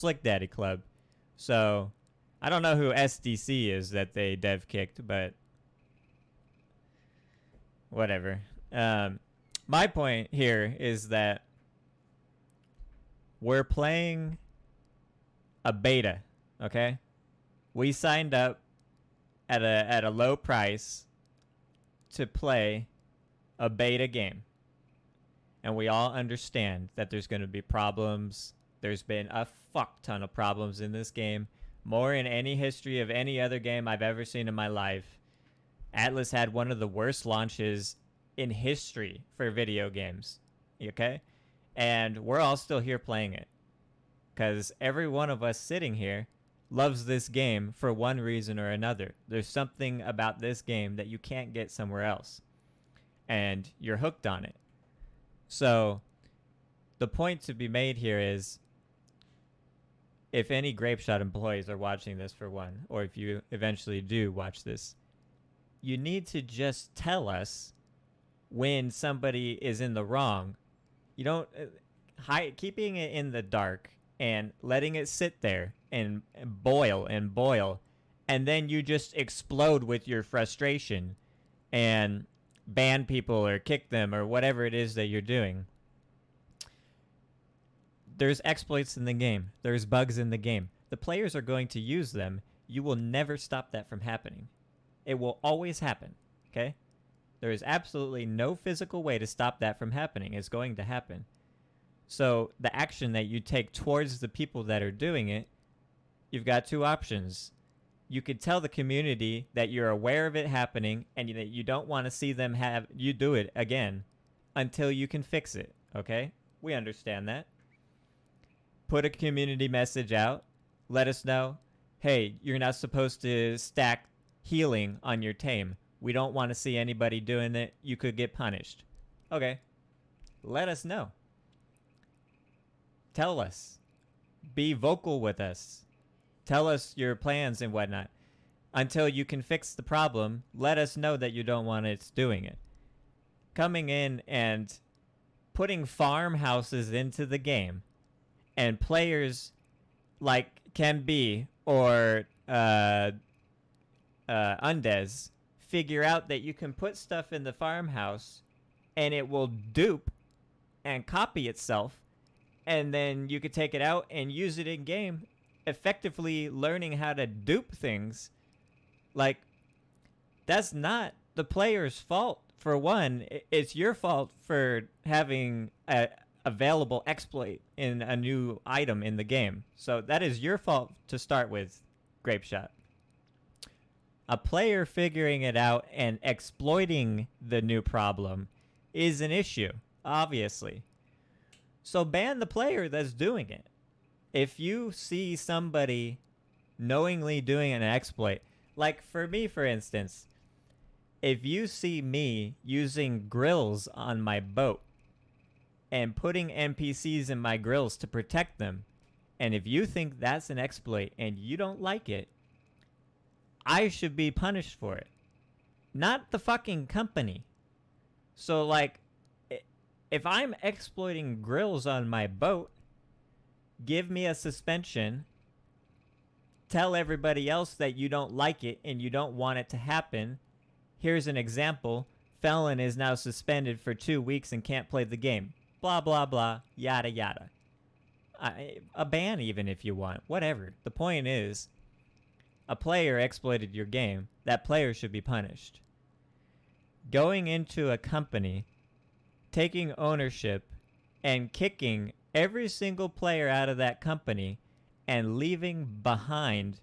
Slick Daddy Club. So I don't know who SDC is that they dev kicked, but whatever. My point here is that we're playing a beta, okay? We signed up at a low price to play a beta game. And we all understand that there's going to be problems. There's been a fuck ton of problems in this game, more in any history of any other game I've ever seen in my life. Atlas had one of the worst launches in history for video games, okay? And we're all still here playing it because every one of us sitting here loves this game for one reason or another. There's something about this game that you can't get somewhere else, and you're hooked on it. So the point to be made here is, if any Grape Shot employees are watching this for one, or if you eventually do watch this, you need to just tell us when somebody is in the wrong. You don't keeping it in the dark and letting it sit there and boil, and then you just explode with your frustration and ban people or kick them or whatever it is that you're doing. There's exploits in the game. There's bugs in the game. The players are going to use them. You will never stop that from happening. It will always happen, okay? There is absolutely no physical way to stop that from happening. It's going to happen. So the action that you take towards the people that are doing it, you've got two options. You could tell the community that you're aware of it happening and that you don't want to see them have you do it again until you can fix it, okay? We understand that. Put a community message out. Let us know, hey, you're not supposed to stack healing on your tame. We don't want to see anybody doing it. You could get punished. Okay. Let us know. Tell us. Be vocal with us. Tell us your plans and whatnot. Until you can fix the problem, let us know that you don't want it doing it. Coming in and putting farmhouses into the game, and players like Can Be or Undes figure out that you can put stuff in the farmhouse and it will dupe and copy itself, and then you could take it out and use it in game, effectively learning how to dupe things. Like, that's not the player's fault. For one, it's your fault for having a available exploit in a new item in the game. So that is your fault to start with, Grape Shot. A player figuring it out and exploiting the new problem is an issue, obviously. So ban the player that's doing it. If you see somebody knowingly doing an exploit, like for me, for instance, if you see me using grills on my boat and putting NPCs in my grills to protect them, and if you think that's an exploit and you don't like it, I should be punished for it, not the fucking company. So, like, if I'm exploiting grills on my boat, give me a suspension, tell everybody else that you don't like it and you don't want it to happen. Here's an example. Fe7on is now suspended for 2 weeks and can't play the game. Blah, blah, blah, yada, yada. A ban even if you want. Whatever. The point is, a player exploited your game. That player should be punished. Going into a company, taking ownership, and kicking every single player out of that company and leaving behind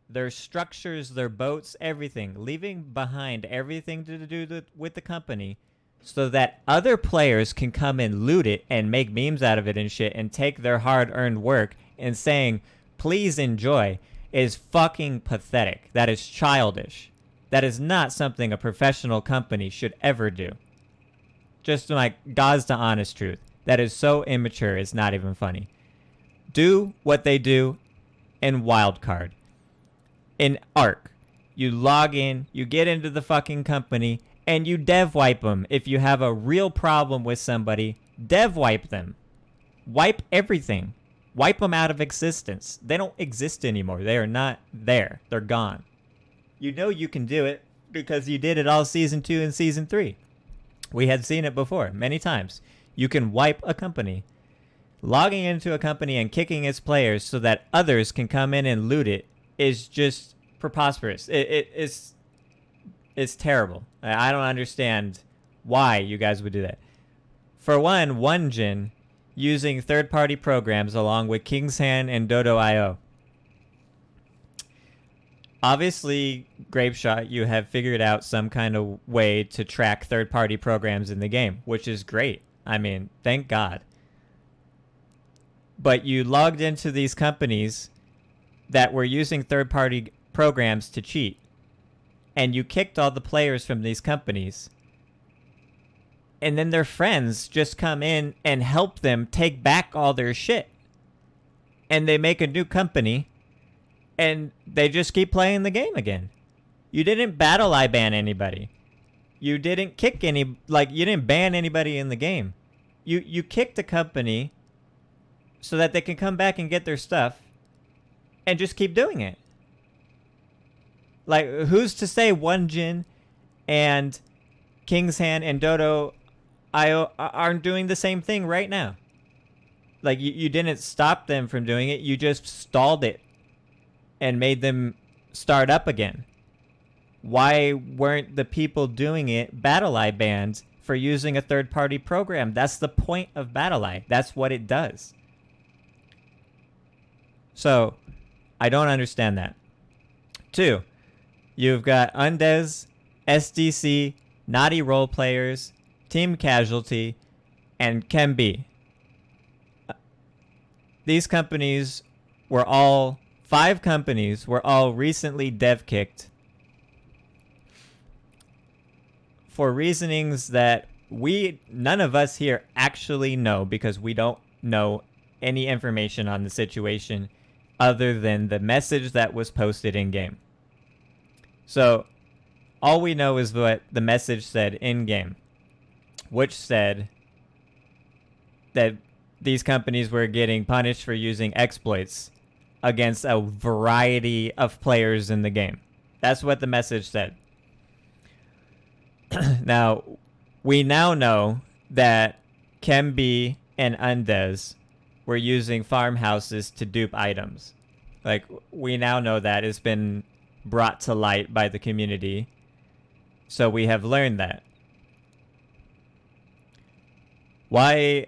their structures, their boats, everything. Leaving behind everything to do with the company so that other players can come and loot it and make memes out of it and shit and take their hard-earned work and saying, please enjoy, is fucking pathetic. That is childish. That is not something a professional company should ever do. Just like God's the honest truth. That is so immature, it's not even funny. Do what they do in Wildcard. In Arc, you log in, you get into the fucking company, and you dev wipe them. If you have a real problem with somebody, dev wipe them. Wipe everything. Wipe them out of existence. They don't exist anymore. They are not there. They're gone. You know you can do it because you did it all season 2 and season 3. We had seen it before many times. You can wipe a company. Logging into a company and kicking its players so that others can come in and loot it is just preposterous. It's terrible. I don't understand why you guys would do that. For one gen using third-party programs along with King's Hand and Dodo.io. Obviously, Grape Shot, you have figured out some kind of way to track third-party programs in the game, which is great. I mean, thank God. But you logged into these companies that were using third-party programs to cheat, and you kicked all the players from these companies. And then their friends just come in and help them take back all their shit. And they make a new company, and they just keep playing the game again. You didn't battle ban anybody. You didn't kick you didn't ban anybody in the game. You kicked a company so that they can come back and get their stuff and just keep doing it. Like, who's to say one gen and King's Hand and Dodo.io aren't doing the same thing right now? Like, you didn't stop them from doing it. You just stalled it and made them start up again. Why weren't the people doing it BattleEye banned for using a third-party program? That's the point of BattleEye. That's what it does. So, I don't understand that. 2, you've got Undes, SDC, Naughty Role Players, Team Casualty, and Kembe. These companies were all, 5 companies were all recently dev kicked for reasonings that none of us here actually know, because we don't know any information on the situation other than the message that was posted in game. So all we know is what the message said in game, which said that these companies were getting punished for using exploits against a variety of players in the game. That's what the message said. Now, we now know that Kembe and Undes were using farmhouses to dupe items. Like, we now know that it's been brought to light by the community. So we have learned that. Why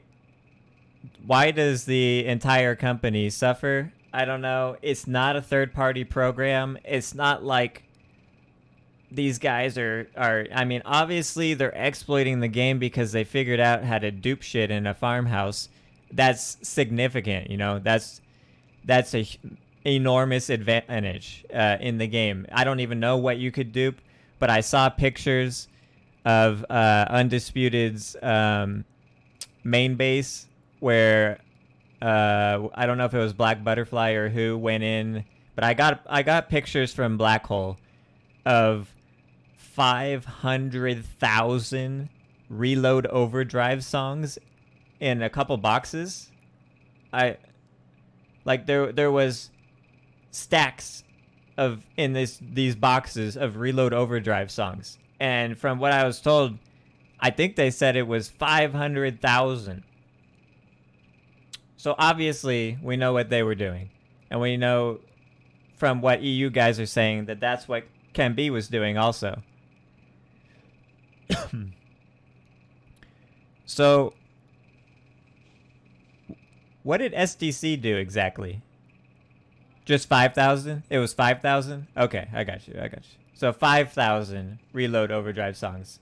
does the entire company suffer? I don't know. It's not a third-party program. It's not like these guys are I mean, obviously they're exploiting the game because they figured out how to dupe shit in a farmhouse. That's significant, you know. That's a enormous advantage in the game. I don't even know what you could dupe, but I saw pictures of Undisputed's main base where I don't know if it was Black Butterfly or who went in, but I got pictures from Black Hole of 500,000 Reload Overdrive songs in a couple boxes. There was stacks of in these boxes of Reload Overdrive songs, and from what I was told, I think they said it was 500,000. So obviously we know what they were doing, and we know from what EU guys are saying that that's what Kembe was doing also. So what did SDC do exactly? Just 5,000? It was 5,000? Okay, I got you. So 5,000 Reload Overdrive songs.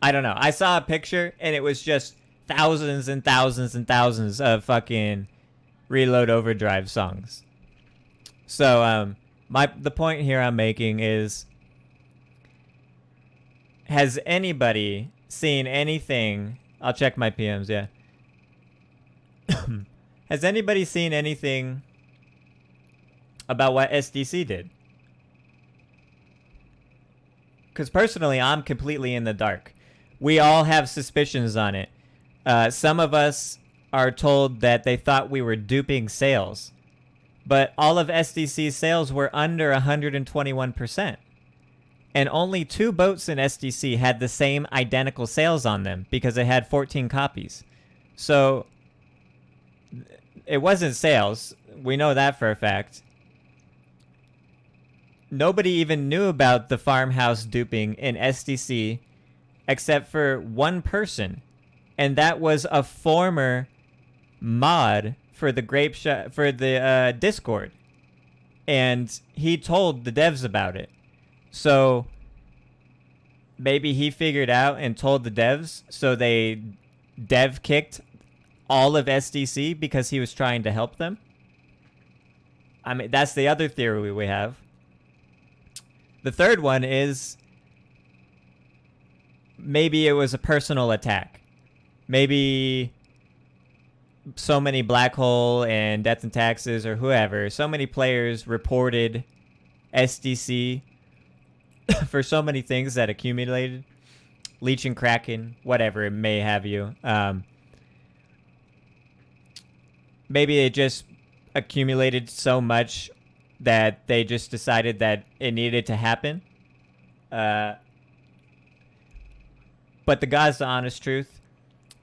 I don't know. I saw a picture and it was just thousands and thousands and thousands of fucking Reload Overdrive songs. So the point here I'm making is, has anybody seen anything? I'll check my PMs, yeah. Has anybody seen anything about what SDC did? Because personally, I'm completely in the dark. We all have suspicions on it. Some of us are told that they thought we were duping sales, but all of SDC's sales were under 121%. And only 2 boats in SDC had the same identical sales on them because it had 14 copies. So it wasn't sales. We know that for a fact. Nobody even knew about the farmhouse duping in SDC except for one person. And that was a former mod for the Grape Shot, for the Discord. And he told the devs about it. So maybe he figured out and told the devs, so they dev kicked all of SDC because he was trying to help them. I mean, that's the other theory we have. The third one is maybe it was a personal attack. Maybe so many Black Hole and Death and Taxes or whoever, so many players reported SDC for so many things that accumulated, Leech and Kraken, whatever it may have you. Maybe it just accumulated so much that they just decided that it needed to happen. But the God's honest truth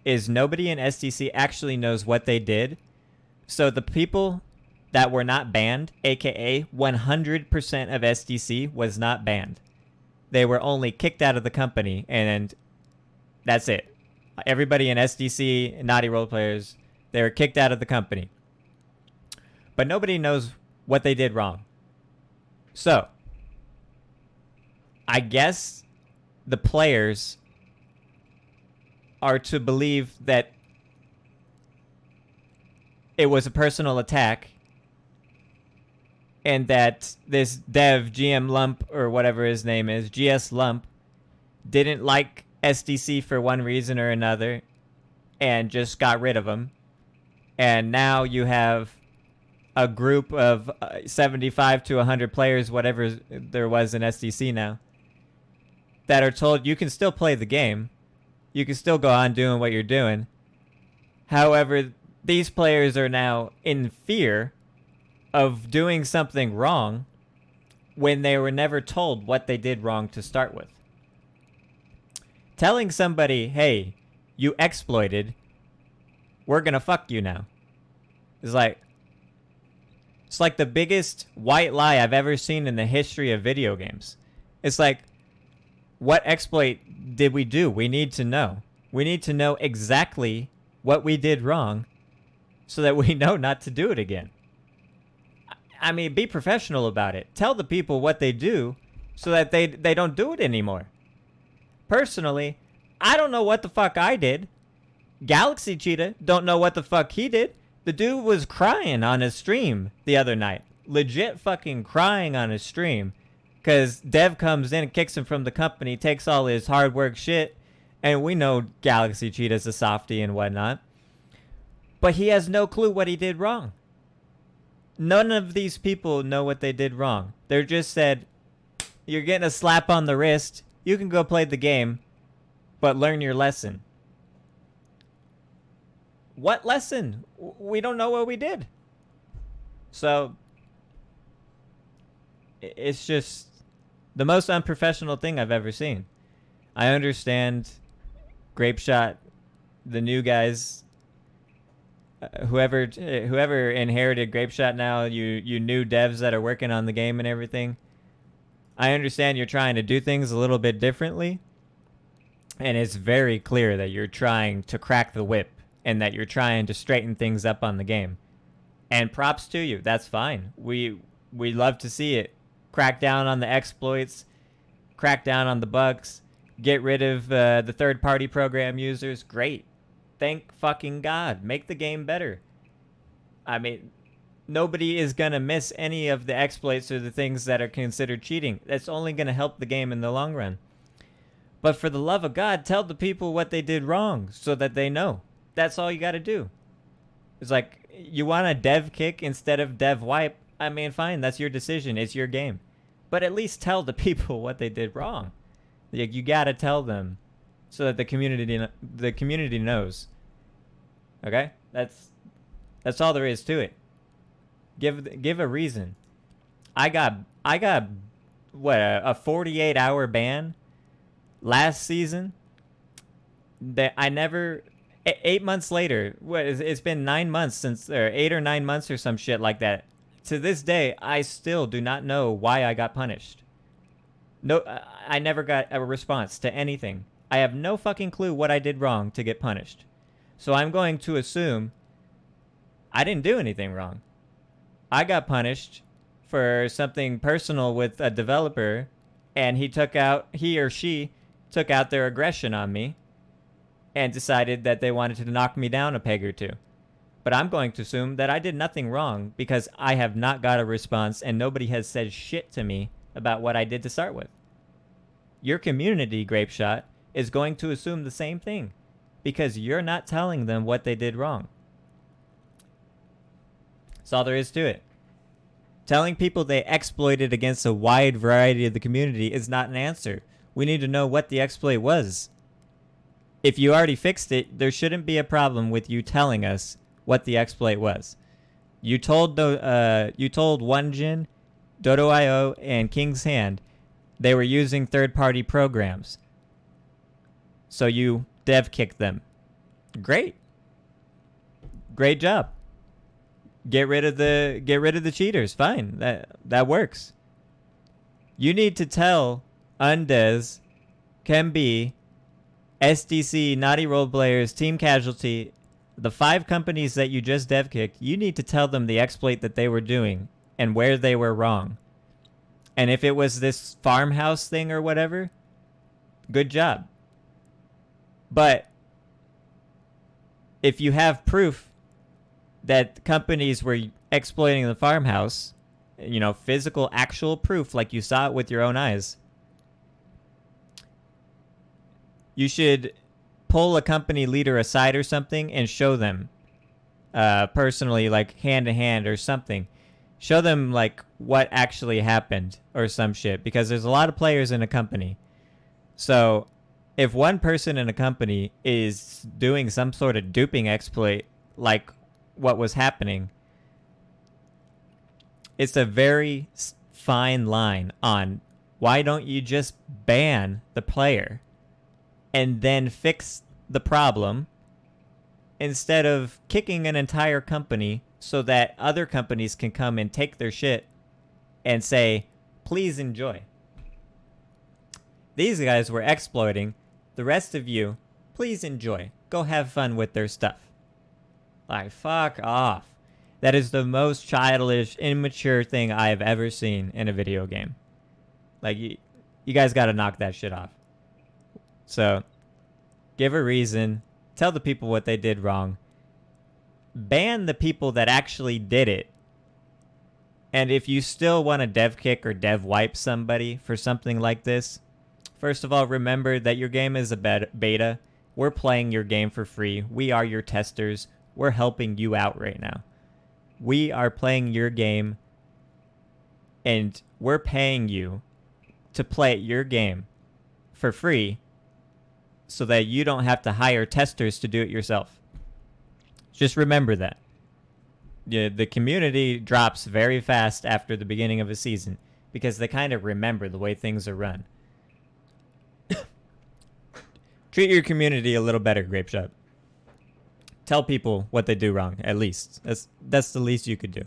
is nobody in SDC actually knows what they did. So the people that were not banned, aka 100% of SDC was not banned. They were only kicked out of the company, and that's it. Everybody in SDC, Naughty Role players, they were kicked out of the company. But nobody knows what they did wrong. So, I guess the players are to believe that it was a personal attack and that this dev, GM Lump, or whatever his name is, GS Lump, didn't like SDC for one reason or another and just got rid of him. And now you have a group of 75 to 100 players, whatever there was in SDC now, that are told you can still play the game. You can still go on doing what you're doing. However, these players are now in fear of doing something wrong when they were never told what they did wrong to start with. Telling somebody, hey, you exploited, we're gonna fuck you now, is like, it's like the biggest white lie I've ever seen in the history of video games. It's like, what exploit did we do? We need to know. We need to know exactly what we did wrong so that we know not to do it again. I mean, be professional about it. Tell the people what they do so that they don't do it anymore. Personally, I don't know what the fuck I did. Galaxy Cheetah don't know what the fuck he did. The dude was crying on his stream the other night. Legit fucking crying on his stream. Because Dev comes in and kicks him from the company, takes all his hard work shit, and we know Galaxy Cheetah's a softie and whatnot. But he has no clue what he did wrong. None of these people know what they did wrong. They're just said, you're getting a slap on the wrist, you can go play the game, but learn your lesson. What lesson? We don't know what we did. So, it's just the most unprofessional thing I've ever seen. I understand Grape Shot, the new guys, whoever inherited Grape Shot now, you new devs that are working on the game and everything. I understand you're trying to do things a little bit differently, and it's very clear that you're trying to crack the whip and that you're trying to straighten things up on the game. And props to you. That's fine. We love to see it. Crack down on the exploits, crack down on the bugs, get rid of the third-party program users. Great. Thank fucking God. Make the game better. I mean, nobody is going to miss any of the exploits or the things that are considered cheating. That's only going to help the game in the long run. But for the love of God, tell the people what they did wrong so that they know. That's all you got to do. It's like, you want a dev kick instead of dev wipe? I mean, fine, that's your decision. It's your game. But at least tell the people what they did wrong. You got to tell them so that the community knows. Okay? That's all there is to it. Give a reason. I got what, a 48-hour ban last season that I never 8 months later. It's been 9 months since, or 8 or 9 months or some shit like that. To this day, I still do not know why I got punished. No, I never got a response to anything. I have no fucking clue what I did wrong to get punished. So I'm going to assume I didn't do anything wrong. I got punished for something personal with a developer, and he or she took out their aggression on me and decided that they wanted to knock me down a peg or two. But I'm going to assume that I did nothing wrong because I have not got a response and nobody has said shit to me about what I did to start with. Your community, Grape Shot, is going to assume the same thing because you're not telling them what they did wrong. That's all there is to it. Telling people they exploited against a wide variety of the community is not an answer. We need to know what the exploit was. If you already fixed it, there shouldn't be a problem with you telling us what the exploit was. You told OneGen, Dodo.io, and King's Hand they were using third-party programs. So you dev kicked them. Great. Great job. Get rid of the cheaters. Fine. That works. You need to tell Undes, Chemb, SDC, Naughty Roleplayers, Team Casualty, the 5 companies that you just dev kicked, you need to tell them the exploit that they were doing and where they were wrong. And if it was this farmhouse thing or whatever, good job. But if you have proof that companies were exploiting the farmhouse, physical, actual proof, like you saw it with your own eyes, you should pull a company leader aside or something and show them personally, like hand to hand or something. Show them like what actually happened or some shit, because there's a lot of players in a company. So if one person in a company is doing some sort of duping exploit like what was happening, it's a very fine line on why don't you just ban the player and then fix the problem instead of kicking an entire company so that other companies can come and take their shit and say, please enjoy. These guys were exploiting. The rest of you, please enjoy. Go have fun with their stuff. Like, fuck off. That is the most childish, immature thing I have ever seen in a video game. Like, you guys gotta knock that shit off. So, give a reason. Tell the people what they did wrong. Ban the people that actually did it. And if you still want to dev kick or dev wipe somebody for something like this, first of all, remember that your game is a beta. We're playing your game for free. We are your testers. We're helping you out right now. We are playing your game, and we're paying you to play your game for free so that you don't have to hire testers to do it yourself. Just remember that. Yeah, the community drops very fast after the beginning of a season because they kind of remember the way things are run. Treat your community a little better, Grape Shot. Tell people what they do wrong, at least. That's the least you could do.